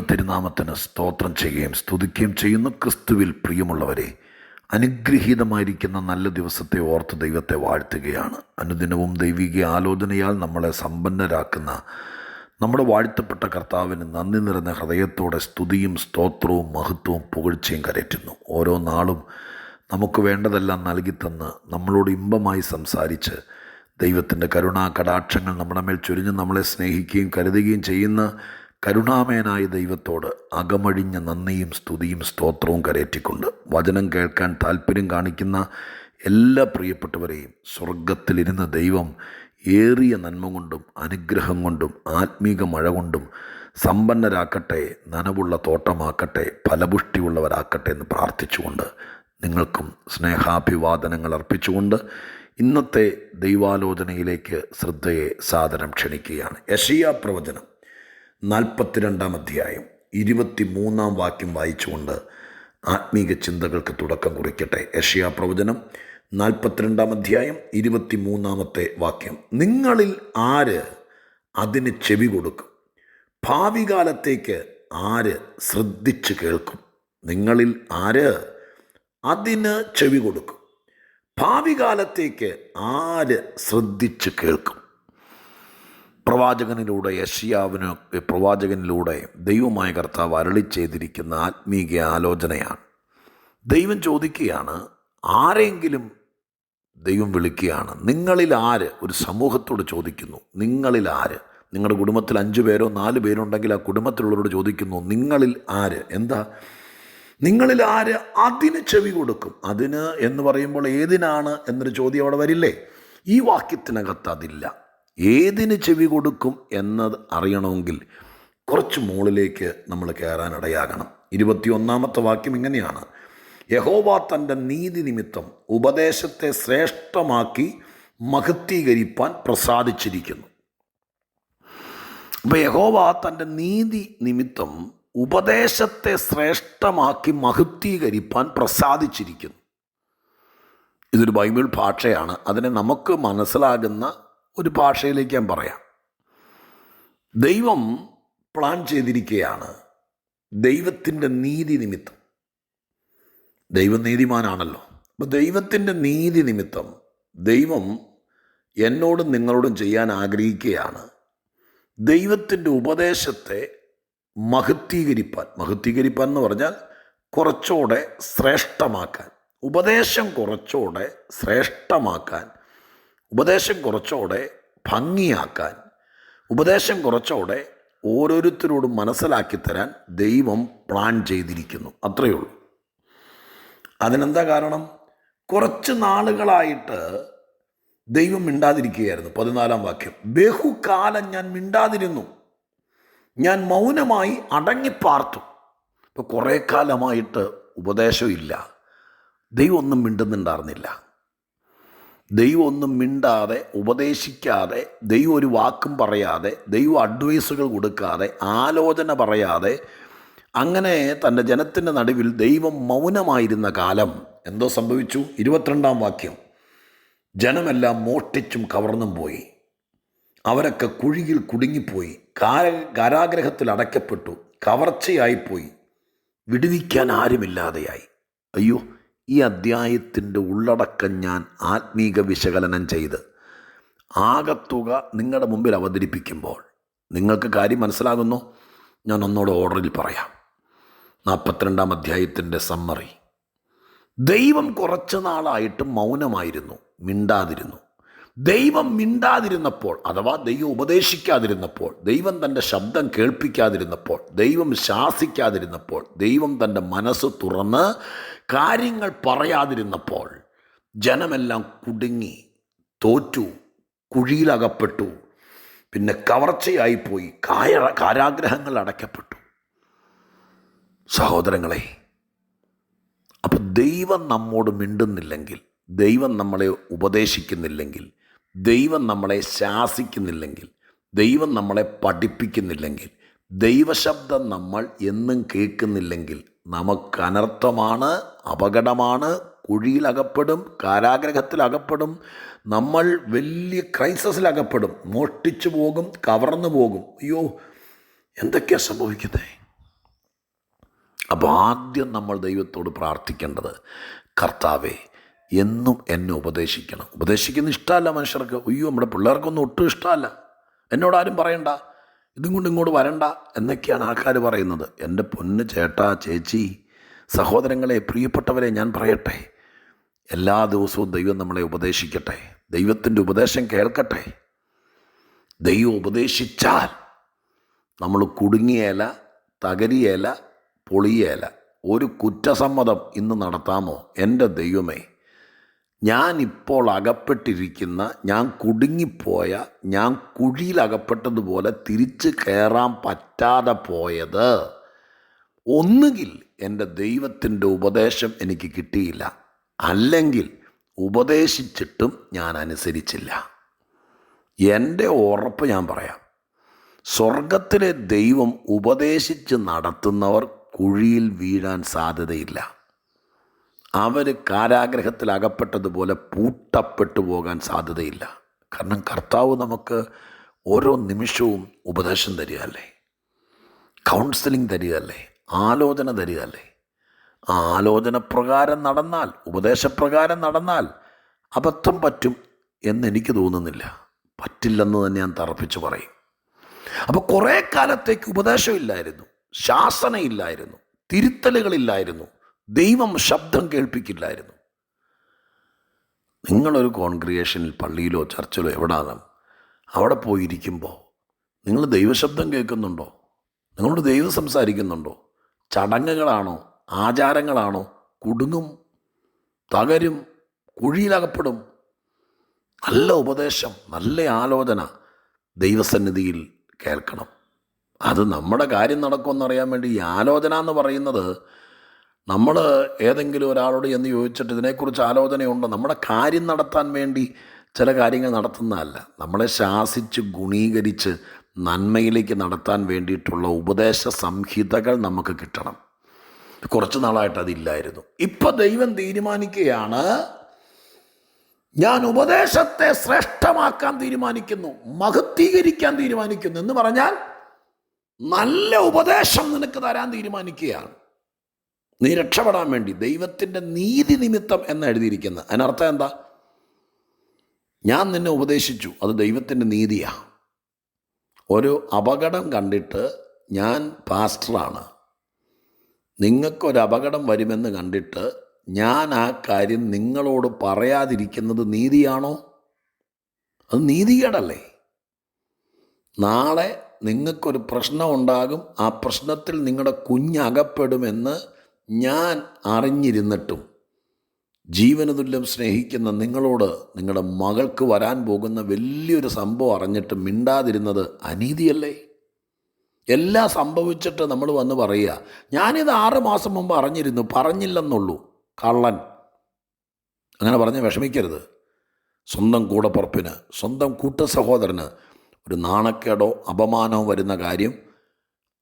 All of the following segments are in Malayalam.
തിരുനാമത്തിന് സ്തോത്രം ചെയ്യുകയും സ്തുതിക്കുകയും ചെയ്യുന്ന ക്രിസ്തുവിൽ പ്രിയമുള്ളവരെ, അനുഗ്രഹീതമായിരിക്കുന്ന നല്ല ദിവസത്തെ ഓർത്ത് ദൈവത്തെ വാഴ്ത്തുകയാണ്. അനുദിനവും ദൈവിക ആലോചനയാൽ നമ്മളെ സമ്പന്നരാക്കുന്ന നമ്മുടെ വാഴ്ത്തപ്പെട്ട കർത്താവിന് നന്ദി നിറഞ്ഞ ഹൃദയത്തോടെ സ്തുതിയും സ്തോത്രവും മഹത്വവും പുകഴ്ചയും കരയറ്റുന്നു. ഓരോ നാളും നമുക്ക് വേണ്ടതെല്ലാം നൽകിത്തന്ന് നമ്മളോട് ഇമ്പമായി സംസാരിച്ച് ദൈവത്തിൻ്റെ കരുണാ കടാക്ഷങ്ങൾ നമ്മുടെ മേൽ ചൊരിഞ്ഞ് നമ്മളെ സ്നേഹിക്കുകയും കരുതുകയും ചെയ്യുന്ന കരുണാമയനായ ദൈവത്തോട് അകമഴിഞ്ഞ നന്ദിയും സ്തുതിയും സ്തോത്രവും കരയറ്റിക്കൊണ്ട് വചനം കേൾക്കാൻ താല്പര്യം കാണിക്കുന്ന എല്ലാ പ്രിയപ്പെട്ടവരെയും സ്വർഗത്തിലിരുന്ന ദൈവം ഏറിയ നന്മ കൊണ്ടും അനുഗ്രഹം കൊണ്ടും ആത്മീക മഴ കൊണ്ടും സമ്പന്നരാക്കട്ടെ, നനവുള്ള തോട്ടമാക്കട്ടെ, ഫലപുഷ്ടിയുള്ളവരാക്കട്ടെ എന്ന് പ്രാർത്ഥിച്ചുകൊണ്ട് നിങ്ങൾക്കും സ്നേഹാഭിവാദനങ്ങൾ അർപ്പിച്ചുകൊണ്ട് ഇന്നത്തെ ദൈവാലോചനയിലേക്ക് ശ്രദ്ധയെ സാദരം ക്ഷണിക്കുകയാണ്. യെശയ്യാ പ്രവചനം 42 അധ്യായം 23 വാക്യം വായിച്ചുകൊണ്ട് ആത്മീക ചിന്തകൾക്ക് തുടക്കം കുറിക്കട്ടെ. യെശയ്യാ പ്രവചനം 42 അധ്യായം 23 വാക്യം. നിങ്ങളിൽ ആര് അതിന് ചെവി കൊടുക്കും? ഭാവി കാലത്തേക്ക് ആര് ശ്രദ്ധിച്ച് കേൾക്കും? നിങ്ങളിൽ ആര് അതിന് ചെവി കൊടുക്കും? ഭാവി കാലത്തേക്ക് ആര് ശ്രദ്ധിച്ച് കേൾക്കും? പ്രവാചകനിലൂടെ ദൈവമായ കർത്താവ് അരുളി ചെയ്തിരിക്കുന്ന ആത്മീക ആലോചനയാണ്. ദൈവം ചോദിക്കുകയാണ്, ആരെങ്കിലും ദൈവം വിളിക്കുകയാണ്. നിങ്ങളിൽ ആര്? ഒരു സമൂഹത്തോട് ചോദിക്കുന്നു, നിങ്ങളിൽ ആര്? നിങ്ങളുടെ കുടുംബത്തിൽ 5 പേരോ 4 പേരോ ഉണ്ടെങ്കിൽ ആ കുടുംബത്തിലുള്ളവരോട് ചോദിക്കുന്നു, നിങ്ങളിൽ ആര്? എന്താ? നിങ്ങളിൽ ആര് അതിന് ചെവി കൊടുക്കും? അതിന് എന്ന് പറയുമ്പോൾ ഏതിനാണ് എന്നൊരു ചോദ്യം അവിടെ വരില്ലേ? ഈ വാക്യത്തിനകത്ത് അതില്ല. ഏതിന് ചെവി കൊടുക്കും എന്നത് അറിയണമെങ്കിൽ കുറച്ച് മുകളിലേക്ക് നമ്മൾ കയറാനിടയാകണം. 21 വാക്യം ഇങ്ങനെയാണ്: യഹോവ തൻ്റെ നീതി നിമിത്തം ഉപദേശത്തെ ശ്രേഷ്ഠമാക്കി മഹത്വീകരിപ്പാൻ പ്രസാദിച്ചിരിക്കുന്നു. അപ്പോൾ യഹോവ തൻ്റെ നീതി നിമിത്തം ഉപദേശത്തെ ശ്രേഷ്ഠമാക്കി മഹത്വീകരിപ്പാൻ പ്രസാദിച്ചിരിക്കുന്നു. ഇതൊരു ബൈബിൾ ഭാഷയാണ്. അതിനെ നമുക്ക് മനസ്സിലാകുന്ന ഒരു ഭാഷയിലേക്ക് ഞാൻ പറയാം. ദൈവം പ്ലാൻ ചെയ്തിരിക്കുകയാണ്. ദൈവത്തിൻ്റെ നീതി നിമിത്തം, ദൈവം നീതിമാനാണല്ലോ. അപ്പോൾ ദൈവത്തിൻ്റെ നീതി നിമിത്തം ദൈവം എന്നോടും നിങ്ങളോടും ചെയ്യാൻ ആഗ്രഹിക്കുകയാണ്. ദൈവത്തിൻ്റെ ഉപദേശത്തെ മഹത്വീകരിപ്പാൻ എന്ന് പറഞ്ഞാൽ കുറച്ചുകൂടെ ശ്രേഷ്ഠമാക്കാൻ, ഉപദേശം കുറച്ചുകൂടെ ശ്രേഷ്ഠമാക്കാൻ, ഉപദേശം കുറച്ചുകൂടെ ഭംഗിയാക്കാൻ, ഉപദേശം കുറച്ചുകൂടെ ഓരോരുത്തരോടും മനസ്സിലാക്കി തരാൻ ദൈവം പ്ലാൻ ചെയ്തിരിക്കുന്നു. അത്രയേ ഉള്ളൂ. അതിനെന്താ കാരണം? കുറച്ച് നാളുകളായിട്ട് ദൈവം മിണ്ടാതിരിക്കുകയായിരുന്നു. 14 വാക്യം: ബഹുകാലം ഞാൻ മിണ്ടാതിരുന്നു, ഞാൻ മൗനമായി അടങ്ങിപ്പാർത്തു. ഇപ്പോൾ കുറേ കാലമായിട്ട് ഉപദേശമില്ല, ദൈവം ഒന്നും മിണ്ടുന്നുണ്ടായിരുന്നില്ല. ദൈവം ഒന്നും മിണ്ടാതെ, ഉപദേശിക്കാതെ, ദൈവം ഒരു വാക്കും പറയാതെ, ദൈവം അഡ്വൈസുകൾ കൊടുക്കാതെ, ആലോചന പറയാതെ, അങ്ങനെ തൻ്റെ ജനത്തിൻ്റെ നടുവിൽ ദൈവം മൗനമായിരുന്ന കാലം എന്തോ സംഭവിച്ചു. 22 വാക്യം: ജനമെല്ലാം മോഷ്ടിച്ചും കവർന്നും പോയി, അവരൊക്കെ കുഴിയിൽ കുടുങ്ങിപ്പോയി, കാരാഗ്രഹത്തിൽ അടയ്ക്കപ്പെട്ടു, കവർച്ചയായിപ്പോയി, വിടുവിക്കാൻ ആരുമില്ലാതെയായി. അയ്യോ, ഈ അദ്ധ്യായത്തിൻ്റെ ഉള്ളടക്കം ഞാൻ ആത്മീക വിശകലനം ചെയ്ത് ആകത്തുക നിങ്ങളുടെ മുമ്പിൽ അവതരിപ്പിക്കുമ്പോൾ നിങ്ങൾക്ക് കാര്യം മനസ്സിലാകുന്നു. ഞാൻ ഒന്നോടെ ഓർഡറിൽ പറയാം. 42 അധ്യായത്തിൻ്റെ സമ്മറി. ദൈവം കുറച്ച് നാളായിട്ട് മൗനമായിരുന്നു, മിണ്ടാതിരുന്നു. ദൈവം മിണ്ടാതിരുന്നപ്പോൾ, അഥവാ ദൈവം ഉപദേശിക്കാതിരുന്നപ്പോൾ, ദൈവം തൻ്റെ ശബ്ദം കേൾപ്പിക്കാതിരുന്നപ്പോൾ, ദൈവം ശാസിക്കാതിരുന്നപ്പോൾ, ദൈവം തൻ്റെ മനസ്സ് തുറന്ന് കാര്യങ്ങൾ പറയാതിരുന്നപ്പോൾ ജനമെല്ലാം കുടുങ്ങി, തോറ്റു, കുഴിയിലകപ്പെട്ടു, പിന്നെ കവർച്ചയായിപ്പോയി, കാരാഗ്രഹങ്ങൾ അടയ്ക്കപ്പെട്ടു. സഹോദരങ്ങളെ, അപ്പം ദൈവം നമ്മോട് മിണ്ടുന്നില്ലെങ്കിൽ, ദൈവം നമ്മളെ ഉപദേശിക്കുന്നില്ലെങ്കിൽ, ദൈവം നമ്മളെ ശാസിക്കുന്നില്ലെങ്കിൽ, ദൈവം നമ്മളെ പഠിപ്പിക്കുന്നില്ലെങ്കിൽ, ദൈവശബ്ദം നമ്മൾ എന്നും കേൾക്കുന്നില്ലെങ്കിൽ നമുക്കനർത്ഥമാണ്, അപകടമാണ്, കുഴിയിലകപ്പെടും, കാരാഗ്രഹത്തിലകപ്പെടും, നമ്മൾ വലിയ ക്രൈസിസിലകപ്പെടും, മോഷ്ടിച്ചു പോകും, കവർന്നു പോകും. അയ്യോ, എന്തൊക്കെയാണ് സംഭവിക്കുന്നത്? അപ്പോൾ ആദ്യം നമ്മൾ ദൈവത്തോട് പ്രാർത്ഥിക്കേണ്ടത്, കർത്താവേ എന്നും എന്നെ ഉപദേശിക്കണം. ഉപദേശിക്കുന്ന ഇഷ്ടമല്ല മനുഷ്യർക്ക്. അയ്യോ, നമ്മുടെ പിള്ളേർക്കൊന്നും ഒട്ടും ഇഷ്ടമല്ല. എന്നോടാരും പറയണ്ട, ഇതും കൊണ്ട് ഇങ്ങോട്ട് വരണ്ട എന്നൊക്കെയാണ് ആൾക്കാർ പറയുന്നത്. എൻ്റെ പൊന്ന് ചേട്ടാ, ചേച്ചി, സഹോദരങ്ങളെ, പ്രിയപ്പെട്ടവരെ, ഞാൻ പറയട്ടെ, എല്ലാ ദിവസവും ദൈവം നമ്മളെ ഉപദേശിക്കട്ടെ. ദൈവത്തിൻ്റെ ഉപദേശം കേൾക്കട്ടെ. ദൈവം ഉപദേശിച്ചാൽ നമ്മൾ കുടുങ്ങിയേല, തകരിയേല, പൊളിയേല. ഒരു കുറ്റസമ്മതം ഇന്ന് നടത്താമോ? എൻ്റെ ദൈവമേ, ഞാനിപ്പോൾ അകപ്പെട്ടിരിക്കുന്ന, ഞാൻ കുടുങ്ങിപ്പോയ, ഞാൻ കുഴിയിലകപ്പെട്ടതുപോലെ തിരിച്ച് കയറാൻ പറ്റാതെ പോയത് ഒന്നുകിൽ എൻ്റെ ദൈവത്തിൻ്റെ ഉപദേശം എനിക്ക് കിട്ടിയില്ല, അല്ലെങ്കിൽ ഉപദേശിച്ചിട്ടും ഞാൻ അനുസരിച്ചില്ല. എൻ്റെ ഉറപ്പ് ഞാൻ പറയാം, സ്വർഗത്തിലെ ദൈവം ഉപദേശിച്ച് നടത്തുന്നവർ കുഴിയിൽ വീഴാൻ സാധ്യതയില്ല. അവർ കാരാഗ്രഹത്തിൽ അകപ്പെട്ടതുപോലെ പൂട്ടപ്പെട്ടു പോകാൻ സാധ്യതയില്ല. കാരണം കർത്താവ് നമുക്ക് ഓരോ നിമിഷവും ഉപദേശം തരികയല്ലേ, കൗൺസിലിംഗ് തരികയല്ലേ, ആലോചന തരികയല്ലേ. ആ ആലോചന പ്രകാരം നടന്നാൽ, ഉപദേശപ്രകാരം നടന്നാൽ അബദ്ധം പറ്റും എന്നെനിക്ക് തോന്നുന്നില്ല. പറ്റില്ലെന്ന് തന്നെ ഞാൻ തറപ്പിച്ച് പറയും. അപ്പോൾ കുറേ കാലത്തേക്ക് ഉപദേശമില്ലായിരുന്നു, ശാസനയില്ലായിരുന്നു, തിരുത്തലുകളില്ലായിരുന്നു, ദൈവം ശബ്ദം കേൾപ്പിക്കില്ലായിരുന്നു. നിങ്ങളൊരു കോൺഗ്രിഗേഷനിൽ, പള്ളിയിലോ ചർച്ചിലോ എവിടാണ്, അവിടെ പോയിരിക്കുമ്പോൾ നിങ്ങൾ ദൈവശബ്ദം കേൾക്കുന്നുണ്ടോ? നിങ്ങളോട് ദൈവം സംസാരിക്കുന്നുണ്ടോ? ചടങ്ങുകളാണോ, ആചാരങ്ങളാണോ? കുടുങ്ങും, തകരും, കുഴിയിലകപ്പെടും. നല്ല ഉപദേശം, നല്ല ആലോചന ദൈവസന്നിധിയിൽ കേൾക്കണം. അത് നമ്മുടെ കാര്യം നടക്കുമെന്നറിയാൻ വേണ്ടി ഈ ആലോചന എന്ന് പറയുന്നത്, നമ്മൾ ഏതെങ്കിലും ഒരാളോട് എന്ന് ചോദിച്ചിട്ട് ഇതിനെക്കുറിച്ച് ആലോചനയുണ്ടോ, നമ്മുടെ കാര്യം നടത്താൻ വേണ്ടി ചില കാര്യങ്ങൾ നടത്തുന്നതല്ല. നമ്മളെ ശാസിച്ച് ഗുണീകരിച്ച് നന്മയിലേക്ക് നടത്താൻ വേണ്ടിയിട്ടുള്ള ഉപദേശ സംഹിതകൾ നമുക്ക് കിട്ടണം. കുറച്ച് നാളായിട്ട് അതില്ലായിരുന്നു. ഇപ്പം ദൈവം തീരുമാനിക്കുകയാണ്, ഞാൻ ഉപദേശത്തെ ശ്രേഷ്ഠമാക്കാൻ തീരുമാനിക്കുന്നു, മഹത്വീകരിക്കാൻ തീരുമാനിക്കുന്നു. എന്ന് പറഞ്ഞാൽ നല്ല ഉപദേശം നിനക്ക് തരാൻ തീരുമാനിക്കുകയാണ്, നീ രക്ഷപ്പെടാൻ വേണ്ടി. ദൈവത്തിൻ്റെ നീതി നിമിത്തം എന്ന് എഴുതിയിരിക്കുന്നത്. അതിനർത്ഥം എന്താ? ഞാൻ നിന്നെ ഉപദേശിച്ചു, അത് ദൈവത്തിൻ്റെ നീതിയാണ്. ഒരു അപകടം കണ്ടിട്ട്, ഞാൻ പാസ്റ്ററാണ്, നിങ്ങൾക്കൊരു അപകടം വരുമെന്ന് കണ്ടിട്ട് ഞാൻ ആ കാര്യം നിങ്ങളോട് പറയാതിരിക്കുന്നത് നീതിയാണോ? അത് നീതികേടല്ലേ? നാളെ നിങ്ങൾക്കൊരു പ്രശ്നം ഉണ്ടാകും, ആ പ്രശ്നത്തിൽ നിങ്ങളുടെ കുഞ്ഞകപ്പെടുമെന്ന് ഞാൻ അറിഞ്ഞിരുന്നിട്ടും ജീവന് തുല്യം സ്നേഹിക്കുന്ന നിങ്ങളോട് നിങ്ങളുടെ മകൾക്ക് വരാൻ പോകുന്ന വലിയൊരു സംഭവം അറിഞ്ഞിട്ട് മിണ്ടാതിരുന്നത് അനീതിയല്ലേ? എല്ലാം സംഭവിച്ചിട്ട് നമ്മൾ വന്ന് പറയുക, ഞാനിത് 6 മാസം മുമ്പ് അറിഞ്ഞിരുന്നു, പറഞ്ഞില്ലെന്നുള്ളൂ. കള്ളൻ. അങ്ങനെ പറഞ്ഞ് വിഷമിക്കരുത്. സ്വന്തം കൂടപ്പുറപ്പിന്, സ്വന്തം കൂട്ടസഹോദരന് ഒരു നാണക്കേടോ അപമാനമോ വരുന്ന കാര്യം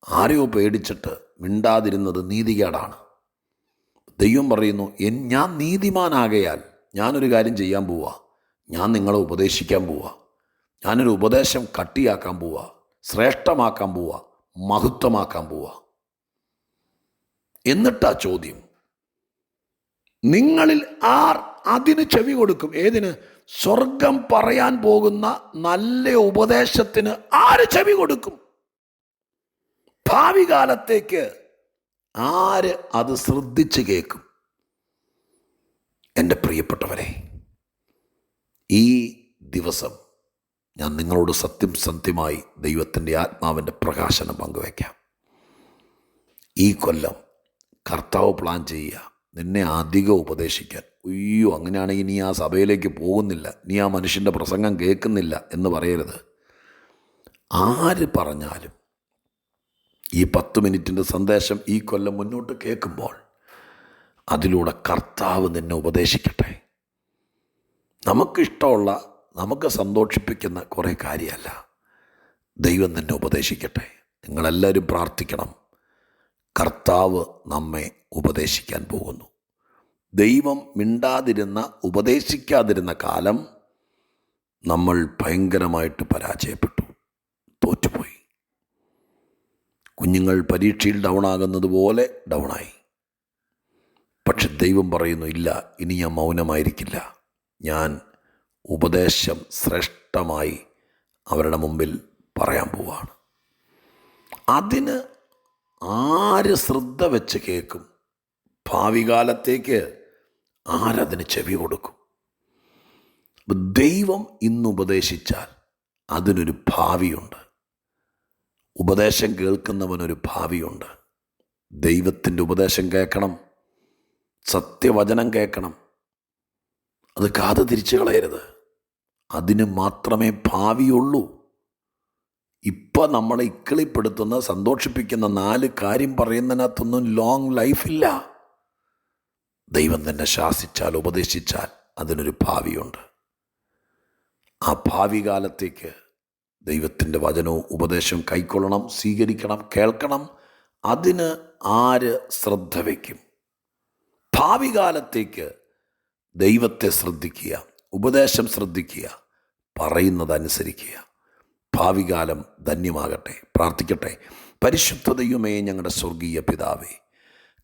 ആരെയോ പേടിച്ചിട്ട് മിണ്ടാതിരുന്നത് നീതികേടാണ്. ദൈവം പറയുന്നു, ഞാൻ നീതിമാനാകയാൽ ഞാനൊരു കാര്യം ചെയ്യാൻ പോവുക. ഞാൻ നിങ്ങളെ ഉപദേശിക്കാൻ പോവുക. ഞാനൊരു ഉപദേശം കട്ടിയാക്കാൻ പോവുക, ശ്രേഷ്ഠമാക്കാൻ പോവുക, മഹത്വമാക്കാൻ പോവുക. എന്നിട്ടാ ചോദ്യം, നിങ്ങളിൽ ആർ അതിന് ചെവി കൊടുക്കും? ഏതിന്? സ്വർഗം പറയാൻ പോകുന്ന നല്ല ഉപദേശത്തിന് ആര് ചെവി കൊടുക്കും? ഭാവി കാലത്തേക്ക് ആര് അത് ശ്രദ്ധിച്ച് കേൾക്കും? എൻ്റെ പ്രിയപ്പെട്ടവരെ, ഈ ദിവസം ഞാൻ നിങ്ങളോട് സത്യമായി ദൈവത്തിൻ്റെ ആത്മാവിൻ്റെ പ്രകാശനം പങ്കുവയ്ക്കാം. ഈ കൊല്ലം കർത്താവ് പ്ലാൻ ചെയ്യുക നിന്നെ അധികം ഉപദേശിക്കാൻ. അയ്യോ, അങ്ങനെയാണെങ്കിൽ നീ ആ സഭയിലേക്ക് പോകുന്നില്ല, നീ ആ മനുഷ്യൻ്റെ പ്രസംഗം കേൾക്കുന്നില്ല എന്ന് പറയരുത്. ആര് പറഞ്ഞാലും ഈ 10 മിനിറ്റിൻ്റെ സന്ദേശം ഈ കൊല്ലം മുന്നോട്ട് കേൾക്കുമ്പോൾ അതിലൂടെ കർത്താവ് നിന്നെ ഉപദേശിക്കട്ടെ. നമുക്കിഷ്ടമുള്ള, നമുക്ക് സന്തോഷിപ്പിക്കുന്ന കുറേ കാര്യമല്ല, ദൈവം നിന്നെ ഉപദേശിക്കട്ടെ. നിങ്ങളെല്ലാവരും പ്രാർത്ഥിക്കണം. കർത്താവ് നമ്മെ ഉപദേശിക്കാൻ പോകുന്നു. ദൈവം മിണ്ടാതിരുന്ന, ഉപദേശിക്കാതിരുന്ന കാലം നമ്മൾ ഭയങ്കരമായിട്ട് പരാജയപ്പെട്ടു, തോറ്റുപോയി. കുഞ്ഞുങ്ങൾ പരീക്ഷയിൽ ഡൗണാകുന്നത് പോലെ ഡൗണായി. പക്ഷെ ദൈവം പറയുന്നു, ഇല്ല, ഇനി ഞാൻ മൗനമായിരിക്കില്ല. ഞാൻ ഉപദേശം ശ്രേഷ്ഠമായി അവരുടെ മുമ്പിൽ പറയാൻ പോവാണ്. അതിന് ആര് ശ്രദ്ധ വെച്ച് കേൾക്കും? ഭാവി കാലത്തേക്ക് ആരതിന് ചെവി കൊടുക്കും? ദൈവം ഇന്ന് ഉപദേശിച്ചാൽ അതിനൊരു ഭാവിയുണ്ട്. ഉപദേശം കേൾക്കുന്നവനൊരു ഭാവിയുണ്ട്. ദൈവത്തിൻ്റെ ഉപദേശം കേൾക്കണം, സത്യവചനം കേൾക്കണം. അത് കാത് തിരിച്ചു കളയരുത്. അതിന് മാത്രമേ ഭാവിയുള്ളൂ. ഇപ്പം നമ്മളെ ഇക്കിളിപ്പെടുത്തുന്ന, സന്തോഷിപ്പിക്കുന്ന 4 കാര്യം പറയുന്നതിനകത്തൊന്നും ലോങ് ലൈഫില്ല. ദൈവം തന്നെ ശാസിച്ചാൽ, ഉപദേശിച്ചാൽ അതിനൊരു ഭാവിയുണ്ട്. ആ ഭാവി കാലത്തേക്ക് ദൈവത്തിൻ്റെ വചനവും ഉപദേശവും കൈക്കൊള്ളണം, സ്വീകരിക്കണം, കേൾക്കണം. അതിന് ആര് ശ്രദ്ധ വയ്ക്കും? ഭാവി കാലത്തേക്ക് ദൈവത്തെ ശ്രദ്ധിക്കുക, ഉപദേശം ശ്രദ്ധിക്കുക, പറയുന്നതനുസരിക്കുക. ഭാവി കാലം ധന്യമാകട്ടെ. പ്രാർത്ഥിക്കട്ടെ. പരിശുദ്ധ ദൈവമേ, ഞങ്ങളുടെ സ്വർഗീയ പിതാവേ,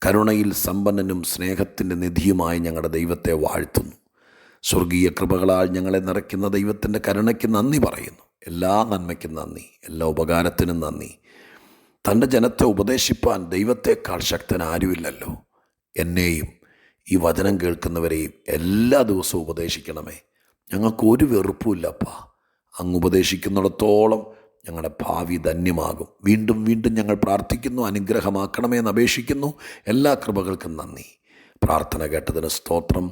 കരുണയിൽ സമ്പന്നനും സ്നേഹത്തിൻ്റെ നിധിയുമായി ഞങ്ങളുടെ ദൈവത്തെ വാഴ്ത്തുന്നു. സ്വർഗീയ കൃപകളാൽ ഞങ്ങളെ നിറയ്ക്കുന്ന ദൈവത്തിൻ്റെ കരുണയ്ക്ക് നന്ദി പറയുന്നു. എല്ലാ നന്മയ്ക്കും നന്ദി, എല്ലാ ഉപകാരത്തിനും നന്ദി. തൻ്റെ ജനത്തെ ഉപദേശിപ്പാൻ ദൈവത്തെക്കാൾ ശക്തൻ ആരുമില്ലല്ലോ. എന്നെയും ഈ വചനം കേൾക്കുന്നവരെയും എല്ലാ ദിവസവും ഉപദേശിക്കണമേ. ഞങ്ങൾക്കൊരു വെറുപ്പുമില്ലപ്പാ. അങ്ങ് ഉപദേശിക്കുന്നിടത്തോളം ഞങ്ങളുടെ ഭാവി ധന്യമാകും. വീണ്ടും വീണ്ടും ഞങ്ങൾ പ്രാർത്ഥിക്കുന്നു, അനുഗ്രഹമാക്കണമേ എന്ന് അപേക്ഷിക്കുന്നു. എല്ലാ കൃപകൾക്കും നന്ദി. പ്രാർത്ഥന കേട്ടതിന് സ്തോത്രം.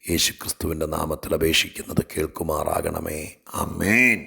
യേശുക്രിസ്തുവിൻ്റെ നാമത്തിൽ അപേക്ഷിക്കുന്നത് കേൾക്കുമാറാകണമേ. ആമേൻ.